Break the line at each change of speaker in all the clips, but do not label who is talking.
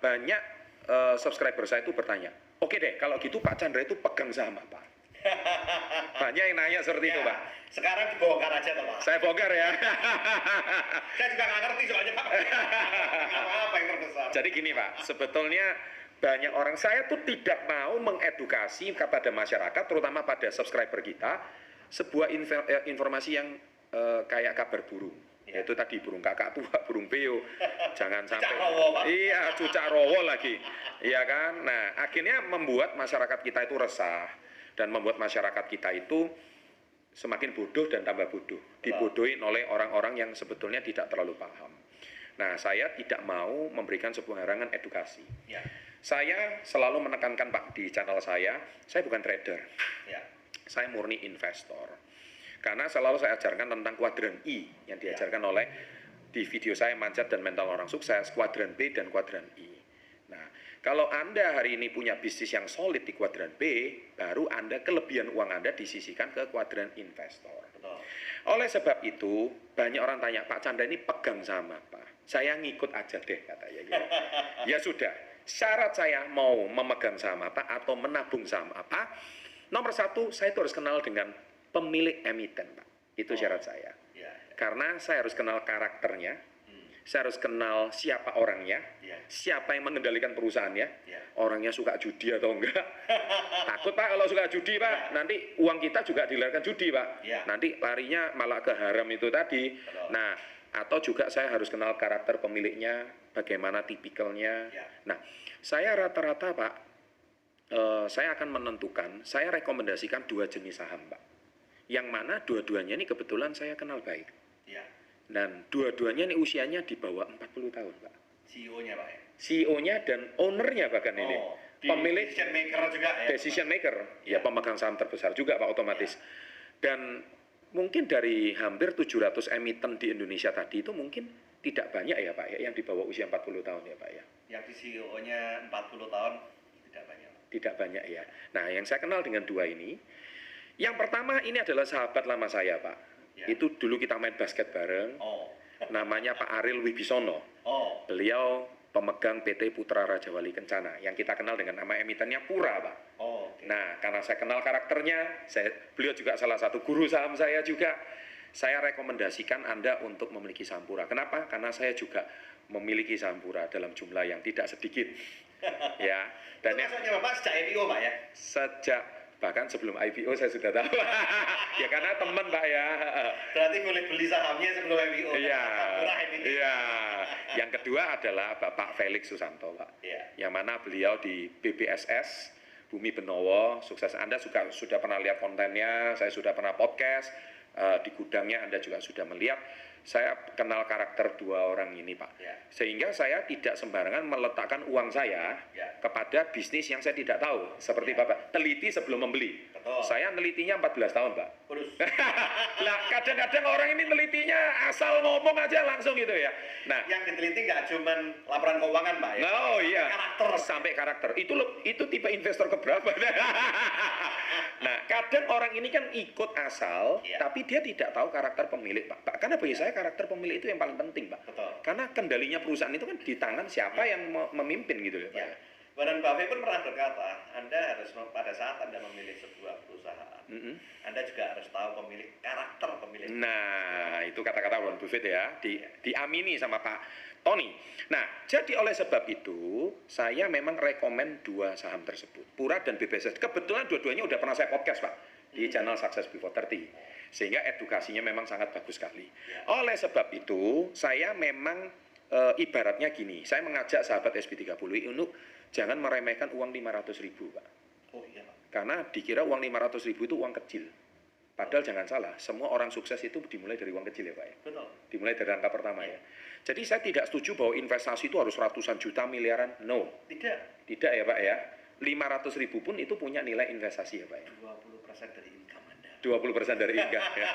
banyak subscriber saya itu bertanya, oke deh kalau gitu Pak Chandra itu pegang saham apa? Banyak yang nanya seperti itu Pak.
Sekarang dibongkar aja Pak.
Saya bongkar ya.
Saya juga nggak ngerti soalnya Pak. Apa yang terbesar.
Jadi gini Pak, sebetulnya banyak orang, saya tuh tidak mau mengedukasi kepada masyarakat, terutama pada subscriber kita, sebuah informasi yang kayak kabar burung. Yaitu tadi burung kakak tua, burung beo, jangan sampai iya cucak rowo lagi, iya kan. Nah akhirnya membuat masyarakat kita itu resah dan membuat masyarakat kita itu semakin bodoh dan tambah bodoh, dibodohin oleh orang-orang yang sebetulnya tidak terlalu paham. Nah saya tidak mau memberikan sebuah harangan edukasi.
Ya.
Saya selalu menekankan Pak di channel saya bukan trader,
Ya.
saya murni investor. Karena selalu saya ajarkan tentang kuadran I yang diajarkan oleh di video saya Manjat dan Mental Orang Sukses, kuadran B dan kuadran I. Nah, kalau Anda hari ini punya bisnis yang solid di kuadran B, baru Anda kelebihan uang Anda disisihkan ke kuadran investor.
Betul.
Oleh sebab itu, banyak orang tanya, Pak Chandra ini pegang saham apa? Saya ngikut aja deh katanya. Gitu. Ya sudah, syarat saya mau memegang saham apa atau menabung saham apa, nomor satu, saya itu harus kenal dengan pemilik emiten, Pak. Itu syarat saya.
Ya.
Karena saya harus kenal karakternya, saya harus kenal siapa orangnya, siapa yang mengendalikan perusahaannya, orangnya suka judi atau enggak. Takut Pak kalau suka judi Pak, nanti uang kita juga dilarikan judi Pak. Nanti larinya malah ke haram itu tadi. Nah, atau juga saya harus kenal karakter pemiliknya, bagaimana tipikalnya. Nah, saya rata-rata Pak, saya akan menentukan, saya rekomendasikan 2 jenis saham Pak. Yang mana dua-duanya ini kebetulan saya kenal baik.
Ya.
Dan dua-duanya ini usianya di bawah 40 tahun, Pak.
CEO-nya Pak ya?
CEO-nya dan owner-nya bahkan ini. Pemilik
decision maker juga ya?
Decision maker. Ya, pemegang saham terbesar juga, Pak, otomatis. Dan mungkin dari hampir 700 emiten di Indonesia tadi itu mungkin tidak banyak ya, Pak, ya, yang di bawah usia 40 tahun ya, Pak, ya.
Yang di CEO-nya 40 tahun tidak banyak.
Tidak banyak ya. Nah, yang saya kenal dengan 2 ini, yang pertama ini adalah sahabat lama saya, Pak. Ya. Itu dulu kita main basket bareng. Namanya Pak Ariel Wibisono. Beliau pemegang PT Putra Raja Wali Kencana yang kita kenal dengan nama emitennya Pura, Pak. Nah, karena saya kenal karakternya, beliau juga salah satu guru saham saya juga. Saya rekomendasikan Anda untuk memiliki saham Pura. Kenapa? Karena saya juga memiliki saham Pura dalam jumlah yang tidak sedikit. Ya. Dan
itu maksudnya Bapak sejak IPO, Pak ya?
Sejak bahkan sebelum IPO saya sudah tahu. Ya karena teman Pak ya.
Berarti boleh beli sahamnya sebelum IPO.
Iya. Iya. Yang kedua adalah Bapak Felix Susanto, Pak. Yang mana beliau di BBSS Bumi Benowo, sukses. Anda juga sudah pernah lihat kontennya, saya sudah pernah podcast di gudangnya, Anda juga sudah melihat. Saya kenal karakter 2 orang ini, Pak. Sehingga saya tidak sembarangan meletakkan uang saya kepada bisnis yang saya tidak tahu. Seperti Bapak, teliti sebelum membeli. Saya nelitinya 14 tahun, Pak. Lah, kadang-kadang orang ini nelitinya asal ngomong aja langsung gitu ya. Nah,
yang diteliti nggak cuma laporan keuangan, Pak ya?
Oh iya,
karakter.
Sampai karakter. Itu tipe investor keberapa? Nah, kadang orang ini kan ikut asal, tapi dia tidak tahu karakter pemilik, Pak. Karena bagi saya karakter pemilik itu yang paling penting, Pak. Karena kendalinya perusahaan itu kan di tangan siapa yang memimpin gitu ya, Pak.
Warren Buffett pun pernah berkata, Anda harus pada saat Anda memilih sebuah perusahaan, Anda juga harus tahu karakter pemilik.
Nah, itu kata-kata Warren Buffett ya, diamini sama Pak Tony. Nah, jadi oleh sebab itu, saya memang rekomen 2 saham tersebut, Pura dan BBSS. Kebetulan dua-duanya udah pernah saya podcast, Pak, di channel Success Before 30. Sehingga edukasinya memang sangat bagus sekali. Oleh sebab itu, saya memang ibaratnya gini, saya mengajak sahabat SB30 untuk jangan meremehkan uang 500.000, Pak. Karena dikira uang 500.000 itu uang kecil. Padahal jangan salah, semua orang sukses itu dimulai dari uang kecil ya, Pak ya. Dimulai dari angka pertama ya. Jadi saya tidak setuju bahwa investasi itu harus ratusan juta, miliaran. No. Tidak ya, Pak ya. 500.000 pun itu punya nilai investasi ya, Pak ya.
20% dari income Anda.
20% dari income ya.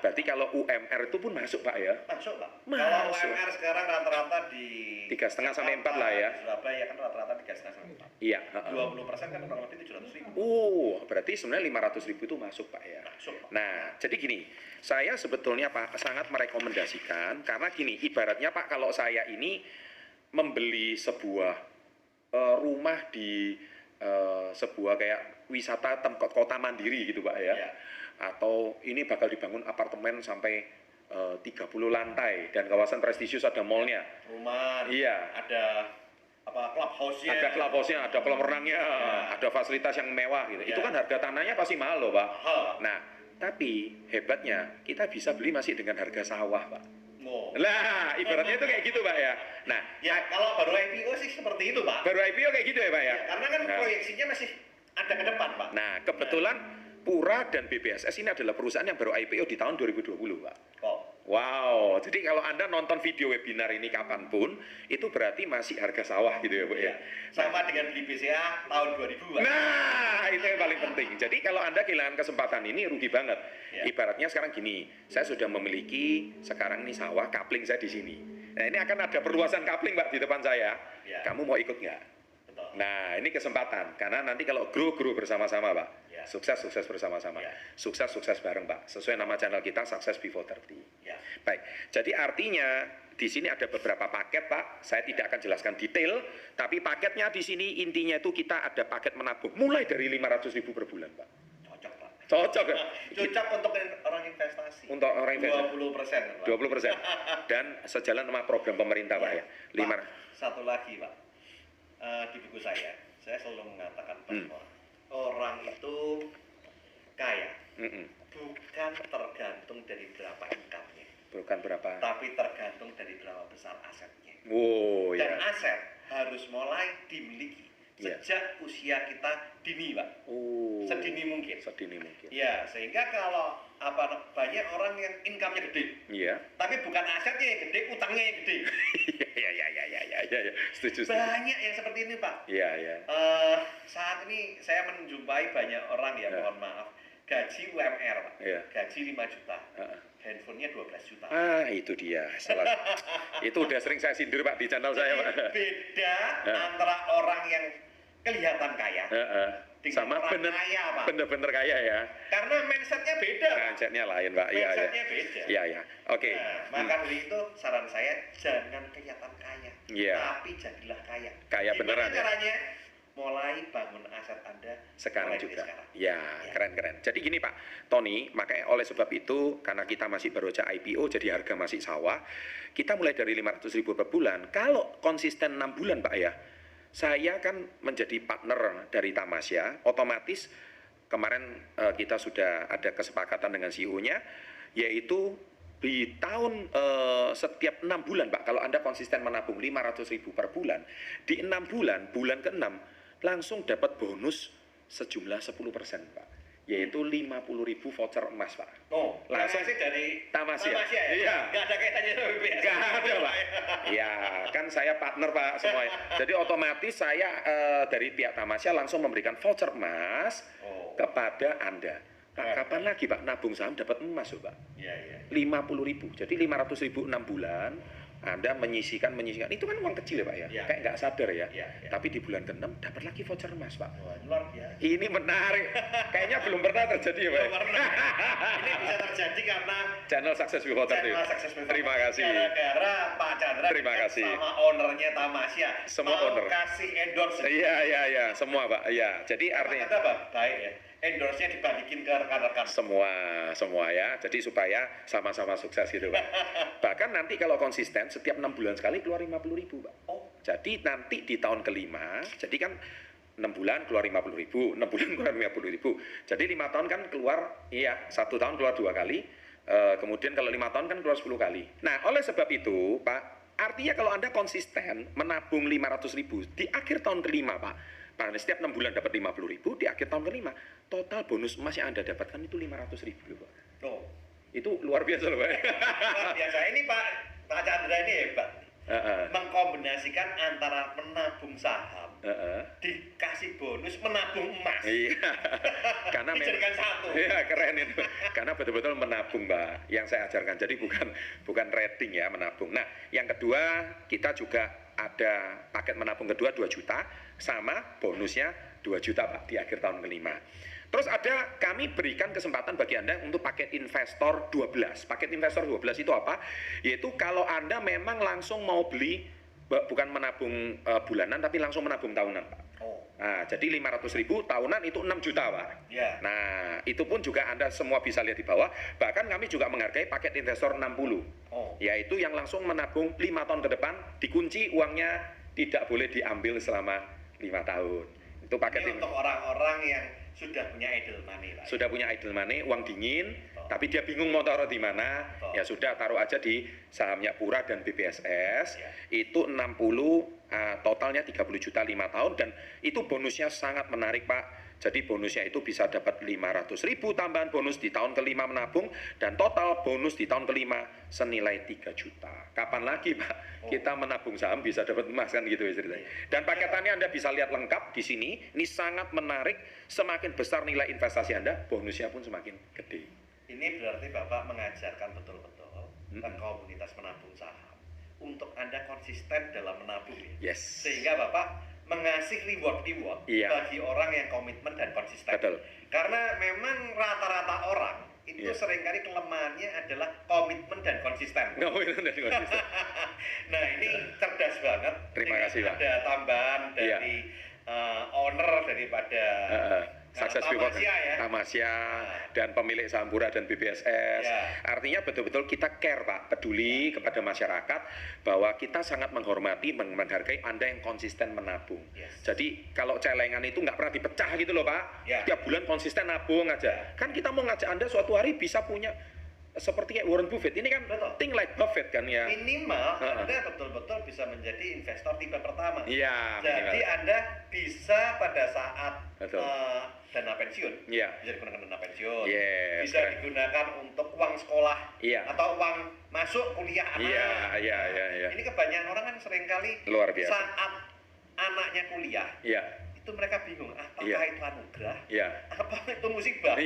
Berarti kalau UMR itu pun masuk, Pak ya?
Masuk, Pak.
Masuk.
Kalau UMR sekarang rata-rata di
3,5 sampai 4 lah ya.
Surabaya kan rata-rata 3,5 sampai 4.
Iya.
20% kan kurang lebih 700.000.
Berarti sebenarnya 500.000 itu masuk, Pak ya.
Masuk, Pak.
Nah, jadi gini, saya sebetulnya Pak sangat merekomendasikan karena gini, ibaratnya Pak kalau saya ini membeli sebuah rumah di sebuah kayak wisata kota mandiri gitu Pak ya. Atau ini bakal dibangun apartemen sampai 30 lantai dan kawasan prestisius, ada mallnya.
Rumah.
Iya.
Ada clubhouse-nya.
Ada clubhouse-nya, ada kolam renangnya, ada fasilitas yang mewah gitu. Itu kan harga tanahnya pasti mahal loh Pak. Nah, tapi hebatnya kita bisa beli masih dengan harga sawah Pak. Lah, ibaratnya itu kayak gitu Pak ya. Nah,
ya kalau baru IPO sih seperti itu Pak.
Baru IPO kayak gitu ya Pak ya.
Karena kan proyeksinya masih ada ke depan Pak.
Nah, kebetulan Pura dan BBSS ini adalah perusahaan yang baru IPO di tahun 2020 Pak. Wow, jadi kalau Anda nonton video webinar ini kapanpun, itu berarti masih harga sawah gitu ya Bu ya.
Sama dengan beli BCA tahun 2000 Pak.
Nah, itu yang paling penting. Jadi kalau Anda kehilangan kesempatan ini rugi banget. Ibaratnya sekarang gini, saya sudah memiliki sekarang ini sawah, kapling saya di sini. Nah, ini akan ada perluasan kapling Pak di depan saya. Kamu mau ikut nggak? Nah, ini kesempatan. Karena nanti kalau grow bersama-sama Pak. Sukses bersama-sama. Sukses bareng Pak. Sesuai nama channel kita, Success Before 30. Baik, jadi artinya di sini ada beberapa paket Pak. Saya tidak akan jelaskan detail, tapi paketnya di sini intinya itu kita ada paket menabung mulai dari 500.000 per bulan Pak.
Cocok Pak.
Cocok ya?
Cocok untuk orang investasi.
Untuk orang investasi.
20%.
20%. Dan sejalan sama program pemerintah Pak ya.
Pak, satu lagi Pak. Di buku saya selalu mengatakan bahwa orang itu kaya bukan tergantung dari berapa income-nya,
bukan berapa,
tapi tergantung dari berapa besar asetnya. Dan aset harus mulai dimiliki sejak usia kita dini Pak. Sedini mungkin. Ya, sehingga kalau banyak orang yang income-nya gede, tapi bukan asetnya yang gede, utangnya yang gede.
Setuju.
Banyak yang seperti ini Pak. Saat ini saya menjumpai banyak orang ya, mohon maaf, gaji UMR Pak, gaji 5 juta, handphonenya 12 juta.
Itu dia. Itu udah sering saya sindir Pak di channel saya Pak.
Beda antara orang yang kelihatan kaya
sama bener-bener kaya ya.
Karena mindsetnya beda.
Mindsetnya lain Pak.
Mindsetnya beda.
Iya. Oke.
Maka dari itu saran saya jangan kelihatan kaya, tapi jadilah kaya.
Kaya beneran ya.
Caranya mulai bangun aset Anda
sekarang juga. Keren. Jadi gini Pak Tony, makanya oleh sebab itu karena kita masih baru aja IPO jadi harga masih sawah, kita mulai dari 500.000 per bulan. Kalau konsisten 6 bulan Pak ya, saya kan menjadi partner dari Tamasya, otomatis kemarin kita sudah ada kesepakatan dengan CEO-nya, yaitu di tahun setiap 6 bulan Pak, kalau Anda konsisten menabung 500.000 per bulan, di 6 bulan ke-6 langsung dapat bonus sejumlah 10% Pak, yaitu 50.000 voucher emas Pak. Langsung
sih dari
Tamasya.
Iya. Nggak ada kaitannya sama BBS.
Nggak ada Pak. Ya, kan saya partner Pak semuanya. Jadi otomatis saya dari pihak Tamasya langsung memberikan voucher emas kepada Anda. Pak, kapan lagi Pak nabung saham dapat emas Pak? 50.000. Jadi 500.000 6 bulan. Anda menyisihkan itu kan uang kecil ya Pak ya, kayak nggak sadar ya. Tapi di bulan ke-6 dapat lagi voucher emas Pak.
Luar biasa.
Ini menarik, kayaknya belum pernah terjadi ya Pak.
Ini bisa terjadi karena
channel Success Before 30. Terima kasih.
Gara-gara Pak Chandra
terima kasih
sama ownernya Tamasya,
semua owner
kasih endorse.
Iya, semua Pak. Iya, jadi artinya
apa? Baik ya. Endorse-nya dibalikin ke rekan-rekan.
Semua ya. Jadi supaya sama-sama sukses gitu Pak. Bahkan nanti kalau konsisten setiap 6 bulan sekali keluar 50.000 Pak. Jadi nanti di tahun kelima, jadi kan 6 bulan keluar 50.000, 6 bulan keluar 50.000. Jadi 5 tahun kan keluar, 1 tahun keluar 2 kali. Kemudian kalau 5 tahun kan keluar 10 kali. Nah, oleh sebab itu Pak, artinya kalau Anda konsisten menabung 500.000 di akhir tahun kelima Pak, setiap 6 bulan dapat 50.000, di akhir tahun kelima total bonus emas yang Anda dapatkan itu 500.000 Pak. Itu luar biasa loh Pak.
Luar biasa. Ini Pak Chandra ini hebat. Mengkombinasikan antara menabung saham, dikasih bonus menabung emas.
Iya. Karena
dijadikan satu.
Iya, keren itu. Karena betul-betul menabung Pak yang saya ajarkan. Jadi bukan rating ya, menabung. Nah, yang kedua kita juga ada paket menabung kedua 2 juta sama bonusnya 2 juta Pak di akhir tahun kelima. Terus kami berikan kesempatan bagi Anda untuk paket investor 12. Paket investor 12 itu apa? Yaitu kalau Anda memang langsung mau beli bukan menabung bulanan tapi langsung menabung tahunan, Pak. Nah, jadi 500.000 tahunan itu 6 juta, Pak.
Yeah.
Nah, itu pun juga Anda semua bisa lihat di bawah. Bahkan kami juga menghargai paket investor 60. Yaitu yang langsung menabung 5 tahun ke depan, dikunci uangnya tidak boleh diambil selama 5 tahun. Itu paket
ini untuk orang-orang yang sudah punya idle money, Pak.
Sudah punya idle money, uang dingin, tapi dia bingung mau taruh di mana. Ya sudah, taruh aja di sahamnya Pura dan BPSS. Itu 60, totalnya 30 juta 5 tahun, dan itu bonusnya sangat menarik, Pak. Jadi bonusnya itu bisa dapat 500.000 tambahan bonus di tahun kelima menabung, dan total bonus di tahun kelima senilai 3 juta. Kapan lagi, Pak, kita menabung saham bisa dapat emas, kan gitu ya ceritanya. Dan paketannya Anda bisa lihat lengkap di sini. Ini sangat menarik. Semakin besar nilai investasi Anda, bonusnya pun semakin gede.
Ini berarti Bapak mengajarkan betul-betul ke komunitas penabung saham untuk Anda konsisten dalam menabung.
Yes.
Sehingga Bapak mengasih reward bagi orang yang komitmen dan konsisten.
Betul.
Karena memang rata-rata orang itu seringkali kelemahannya adalah komitmen dan konsisten. Nah, ini cerdas banget.
Terima kasih, Pak.
Ada tambahan dari owner daripada
Sukses Tamasya dan pemilik saham Pura dan BPSS. Artinya betul-betul kita care, Pak, peduli kepada masyarakat bahwa kita sangat menghormati, menghargai Anda yang konsisten menabung. Jadi kalau celengan itu nggak pernah dipecah gitu loh, Pak. Tiap bulan konsisten nabung aja. Kan kita mau ngajak Anda suatu hari bisa punya seperti kayak Warren Buffett. Ini kan think like Buffett kan ya.
Minimal Anda betul-betul bisa menjadi investor tipe pertama.
Iya.
Jadi Anda bisa pada saat dana pensiun, bisa digunakan dana pensiun, bisa digunakan untuk uang sekolah, atau uang masuk kuliah anak. Ini kebanyakan orang kan seringkali
luar biasa.
Saat anaknya kuliah, itu mereka bingung, apakah itu anugerah, apa itu musibah?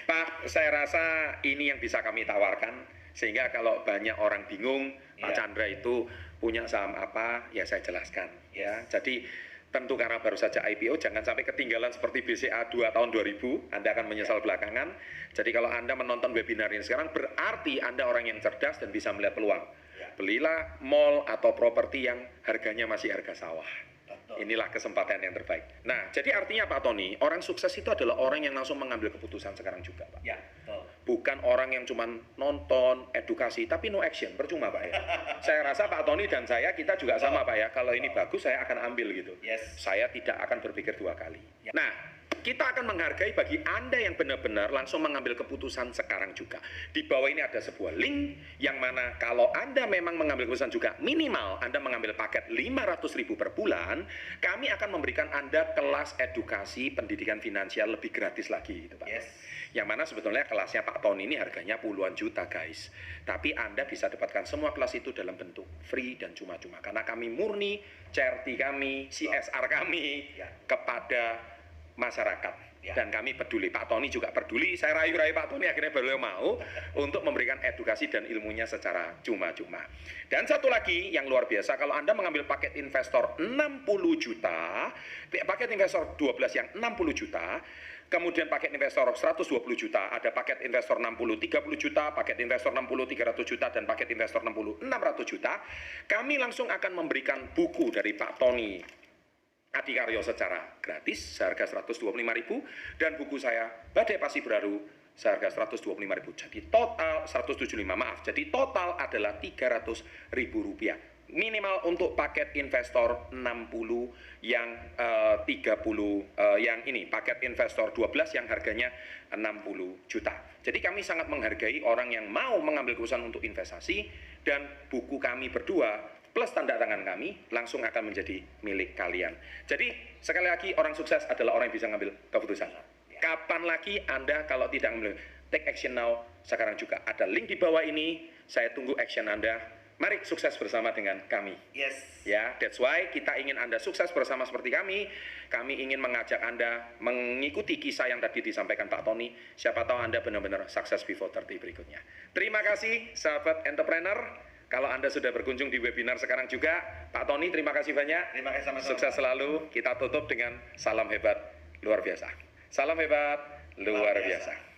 Pak, saya rasa ini yang bisa kami tawarkan, sehingga kalau banyak orang bingung, Pak Chandra itu punya saham apa, ya saya jelaskan. Ya, jadi tentu karena baru saja IPO, jangan sampai ketinggalan seperti BCA 2 tahun 2000, Anda akan menyesal belakangan. Jadi kalau Anda menonton webinar ini sekarang, berarti Anda orang yang cerdas dan bisa melihat peluang. Belilah mall atau properti yang harganya masih harga sawah. Inilah kesempatan yang terbaik. Nah, jadi artinya Pak Tony, orang sukses itu adalah orang yang langsung mengambil keputusan sekarang juga, Pak. Bukan orang yang cuma nonton, edukasi, tapi no action. Percuma, Pak, ya. Saya rasa Pak Tony dan saya, kita juga sama, Pak, ya. Kalau ini bagus, saya akan ambil gitu. Saya tidak akan berpikir 2 kali. Nah, kita akan menghargai bagi Anda yang benar-benar langsung mengambil keputusan sekarang juga. Di bawah ini ada sebuah link yang mana kalau Anda memang mengambil keputusan juga, minimal Anda mengambil paket 500.000 per bulan, kami akan memberikan Anda kelas edukasi pendidikan finansial lebih gratis lagi gitu, Pak. Yang mana sebetulnya kelasnya Pak Tony ini harganya puluhan juta, guys. Tapi Anda bisa dapatkan semua kelas itu dalam bentuk free dan cuma-cuma. Karena kami murni charity kami, CSR kami kepada masyarakat, dan kami peduli. Pak Tony juga peduli. Saya rayu-rayu Pak Tony, akhirnya beliau mau untuk memberikan edukasi dan ilmunya secara cuma-cuma. Dan satu lagi yang luar biasa, kalau Anda mengambil paket investor 60 juta, paket investor 12 yang 60 juta, kemudian paket investor 120 juta, ada paket investor 60 30 juta, paket investor 60 300 juta, dan paket investor 60 600 juta, kami langsung akan memberikan buku dari Pak Tony Adikaryo secara gratis seharga 125.000, dan buku saya Badai Pasti Baru seharga 125.000. Jadi total 175, maaf. Jadi total adalah 300.000 rupiah. Minimal untuk paket investor 60 yang 30 yang ini paket investor 12 yang harganya 60 juta. Jadi kami sangat menghargai orang yang mau mengambil keputusan untuk investasi, dan buku kami berdua plus tanda tangan kami langsung akan menjadi milik kalian. Jadi sekali lagi, orang sukses adalah orang yang bisa ngambil keputusan. Kapan lagi Anda kalau tidak ngambil? Take action now, sekarang juga. Ada link di bawah ini, saya tunggu action Anda. Mari sukses bersama dengan kami. Ya, that's why kita ingin Anda sukses bersama seperti kami. Kami ingin mengajak Anda mengikuti kisah yang tadi disampaikan Pak Tony. Siapa tahu Anda benar-benar sukses before 30 berikutnya. Terima kasih sahabat entrepreneur. Kalau Anda sudah berkunjung di webinar sekarang juga, Pak Tony, terima kasih banyak.
Terima kasih sama-sama.
Sukses selalu. Kita tutup dengan salam hebat luar biasa. Salam hebat luar biasa.